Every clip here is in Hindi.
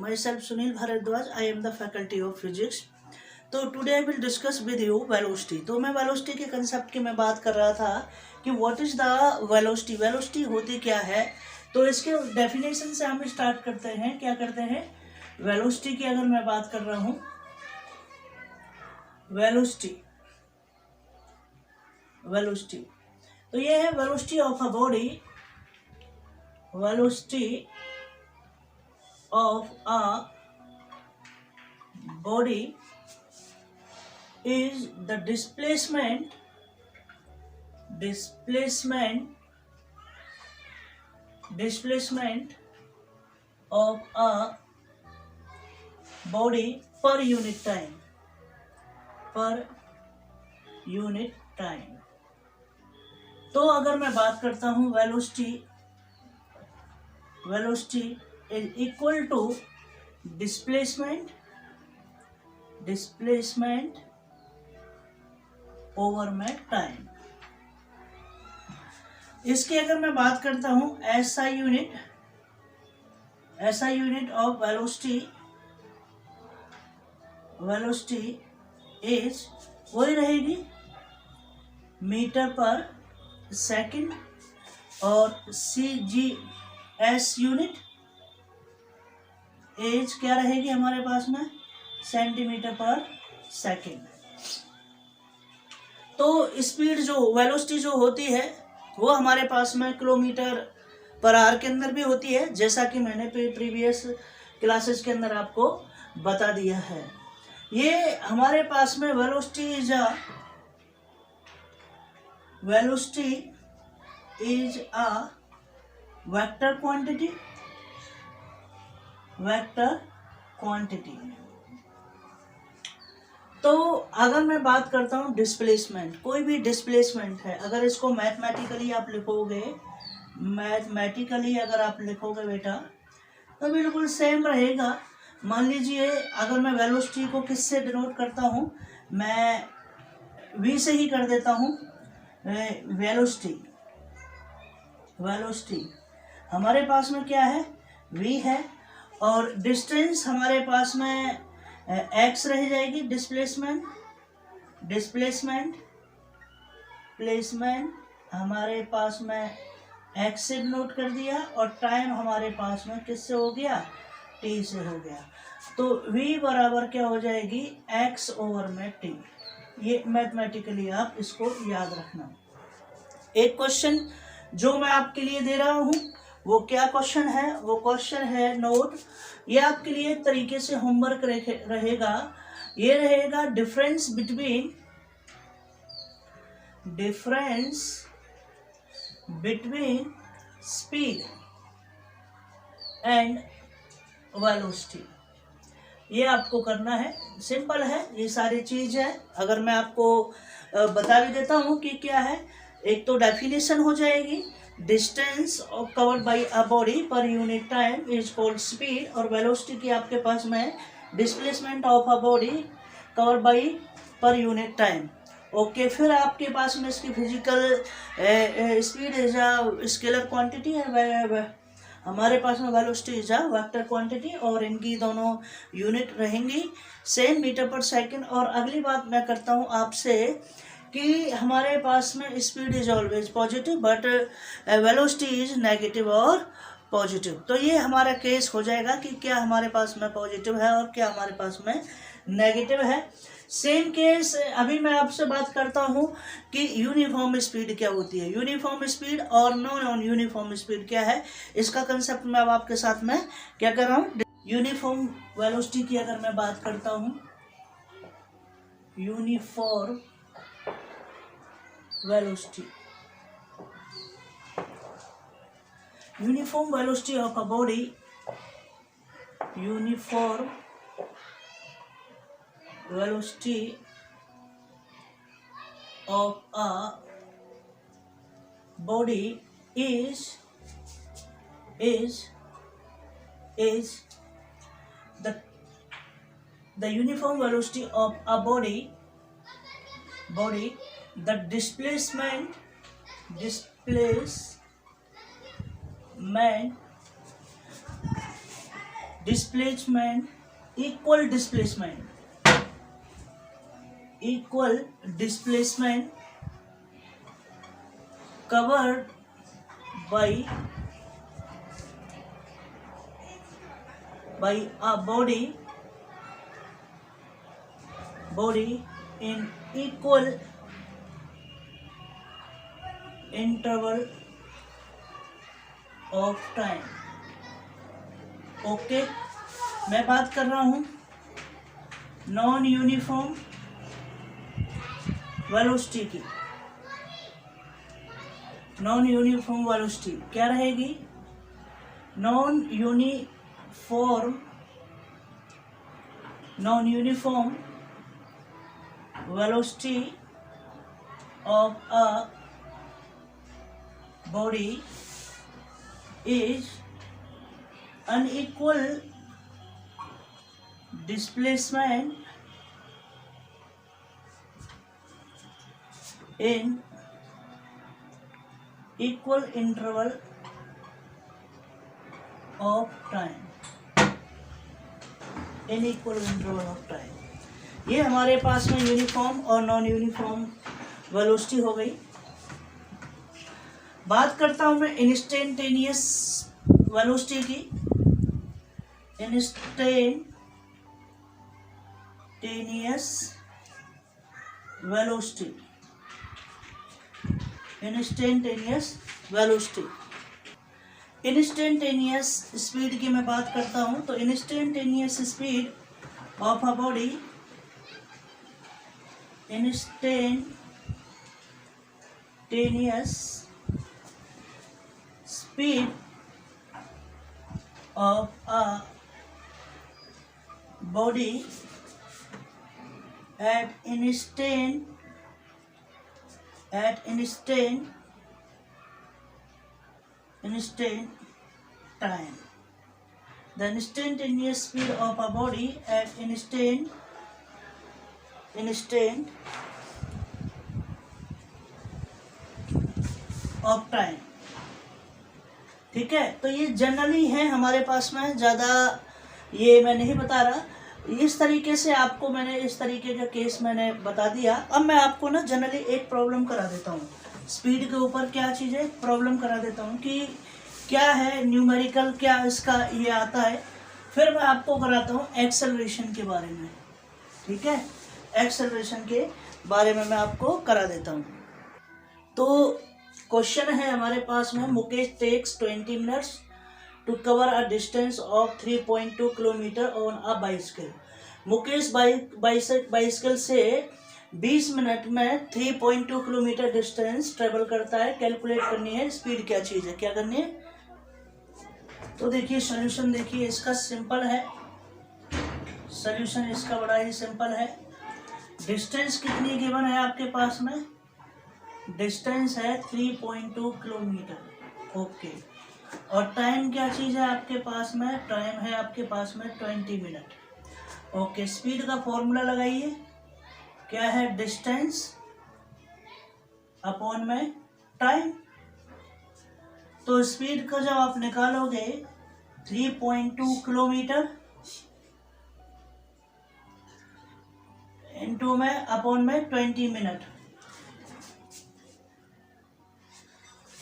myself Sunil Bharadwaj. I am the faculty of physics. तो today I will discuss with you velocity. तो मैं वेलोसिटी के कंसेप्ट की मैं बात कर रहा था कि what is the velocity. Velocity होती क्या है. तो इसके डेफिनेशन से हम स्टार्ट करते हैं. क्या करते हैं, वेलोसिटी की अगर मैं बात कर रहा हूं, वेलोसिटी तो ये है velocity of a body. Velocity of a body is the displacement of a body per unit time. तो अगर मैं बात करता हूं velocity is equal to displacement over में टाइम. इसकी अगर मैं बात करता हूं SI unit of velocity is वही रहेगी मीटर पर सेकंड, और CGS यूनिट एज क्या रहेगी हमारे पास में सेंटीमीटर पर सेकंड. तो स्पीड जो वेलोसिटी जो होती है वो हमारे पास में किलोमीटर पर आवर के अंदर भी होती है, जैसा कि मैंने प्रीवियस क्लासेस के अंदर आपको बता दिया है. ये हमारे पास में velocity is a vector quantity. तो अगर मैं बात करता हूं डिस्प्लेसमेंट, कोई भी डिस्प्लेसमेंट है, अगर इसको मैथमेटिकली आप लिखोगे, अगर आप लिखोगे बेटा, तो बिल्कुल सेम रहेगा. मान लीजिए अगर मैं वेलोसिटी को किससे डिनोट करता हूं, मैं V से ही कर देता हूं. वेलोसिटी हमारे पास में क्या है, V है, और डिस्टेंस हमारे पास में x रह जाएगी. डिस्प्लेसमेंट हमारे पास में x से नोट कर दिया, और टाइम हमारे पास में किससे हो गया, t से हो गया. तो v बराबर क्या हो जाएगी, x ओवर में t. ये मैथमेटिकली आप इसको याद रखना. एक क्वेश्चन जो मैं आपके लिए दे रहा हूं, वो क्या क्वेश्चन है, वो क्वेश्चन है नोट. ये आपके लिए एक तरीके से होमवर्क रहेगा. ये रहेगा difference between speed and velocity. ये आपको करना है. सिंपल है, ये सारी चीज है. अगर मैं आपको बता भी देता हूं कि क्या है. एक तो डेफिनेशन हो जाएगी, distance covered by a body per unit time is called speed, और वेलोसिटी की आपके पास में displacement of a body covered by per unit time. Okay, फिर आपके पास में इसकी physical speed is a scalar quantity, हमारे पास में velocity is a vector quantity, और इनकी दोनों यूनिट रहेंगी सेम मीटर पर सेकंड. और अगली बात मैं करता हूँ आपसे कि हमारे पास में speed is always positive but velocity is negative और पॉजिटिव. तो ये हमारा केस हो जाएगा कि क्या हमारे पास में पॉजिटिव है और क्या हमारे पास में नेगेटिव है. सेम केस अभी मैं आपसे बात करता हूं कि यूनिफॉर्म स्पीड क्या होती है. यूनिफॉर्म स्पीड और नॉन यूनिफॉर्म स्पीड क्या है, इसका कंसेप्ट मैं अब आपके साथ में क्या कर रहा हूँ. यूनिफॉर्म वेलोसिटी की अगर मैं बात करता हूँ, uniform velocity of a body, uniform velocity of a body is the uniform velocity of a body, the displacement displacement, equal displacement covered by a body in equal interval of time. Okay, मैं बात कर रहा हूं नॉन यूनिफॉर्म वेलोसिटी की। नॉन यूनिफॉर्म वेलोसिटी क्या रहेगी? Non uniform velocity of a body is unequal displacement in equal interval of time, ये हमारे पास में यूनिफॉर्म और नॉन यूनिफॉर्म वेलोसिटी हो गई। बात करता हूं मैं इंस्टेंटेनियस वेलोसिटी की। इंस्टेंटेनियस वेलोसिटी, इंस्टेंटेनियस स्पीड की मैं बात करता हूं तो instantaneous speed of a body, instantaneous speed of a body at instant time. The instantaneous speed of a body at instant of time, ठीक है। तो ये जनरली है हमारे पास में, ज़्यादा ये मैं नहीं बता रहा। इस तरीके से आपको मैंने इस तरीके का केस मैंने बता दिया। अब मैं आपको ना जनरली एक प्रॉब्लम करा देता हूँ स्पीड के ऊपर, क्या चीज़ है, प्रॉब्लम करा देता हूँ कि क्या है न्यूमेरिकल, क्या इसका ये आता है। फिर मैं आपको कराता हूँ एक्सेलरेशन के बारे में, ठीक है। एक्सेलरेशन के बारे में मैं आपको करा देता हूँ। तो क्वेश्चन है हमारे पास में, Mukesh takes 20 minutes to cover a distance of 3.2 kilometre on a bicycle. Mukesh bicycle से 20 मिनट में 3.2 किलोमीटर डिस्टेंस ट्रेवल करता है। कैलकुलेट करनी है स्पीड, क्या चीज़ है, क्या करनी है। तो देखिए सॉल्यूशन, देखिए इसका सिंपल है, सॉल्यूशन इसका बड़ा ही सिंपल है। डिस्टेंस कितनी गिवन है आपके पास में? डिस्टेंस है 3.2 किलोमीटर, ओके। और टाइम क्या चीज़ है आपके पास में? टाइम है आपके पास में 20 मिनट, ओके। स्पीड का फॉर्मूला लगाइए, क्या है? डिस्टेंस अपॉन में टाइम। तो स्पीड का जब आप निकालोगे 3.2 किलोमीटर इनटू में अपॉन में 20 मिनट,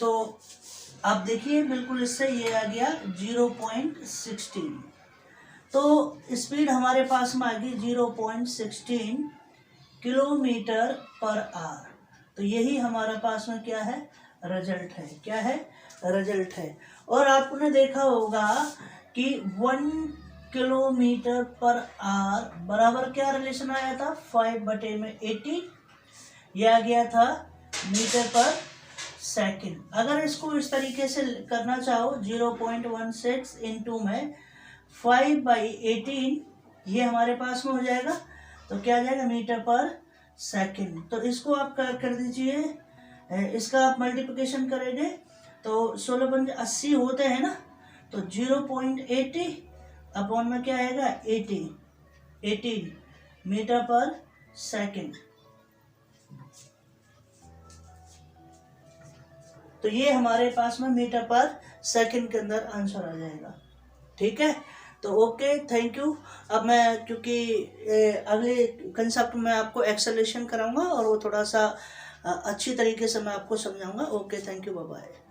तो आप देखिए बिल्कुल इससे ये आ गया 0.16। तो स्पीड हमारे पास में आ गई 0.16 किलोमीटर पर आवर। तो यही हमारे पास में क्या है? रिजल्ट है। क्या है? रिजल्ट है। और आपने देखा होगा कि 1 किलोमीटर पर आवर बराबर क्या रिलेशन आया था? 5/80, यह आ गया था मीटर पर सेकंड। अगर इसको इस तरीके से करना चाहो 0.16 इंटू में 5/18, ये हमारे पास में हो जाएगा। तो क्या आ जाएगा? मीटर पर सेकंड। तो इसको आप कर दीजिए, इसका आप मल्टीप्लिकेशन करेंगे तो 16×80 होते हैं ना, तो 0.80 अपॉन में क्या आएगा? 18 मीटर पर सेकंड। तो ये हमारे पास में मीटर पर सेकंड के अंदर आंसर आ जाएगा, ठीक है। तो ओके, थैंक यू। अब मैं क्योंकि अगले कंसेप्ट में आपको एक्सेलेरेशन कराऊंगा और वो थोड़ा सा अच्छी तरीके से मैं आपको समझाऊंगा। Okay, thank you, bye bye.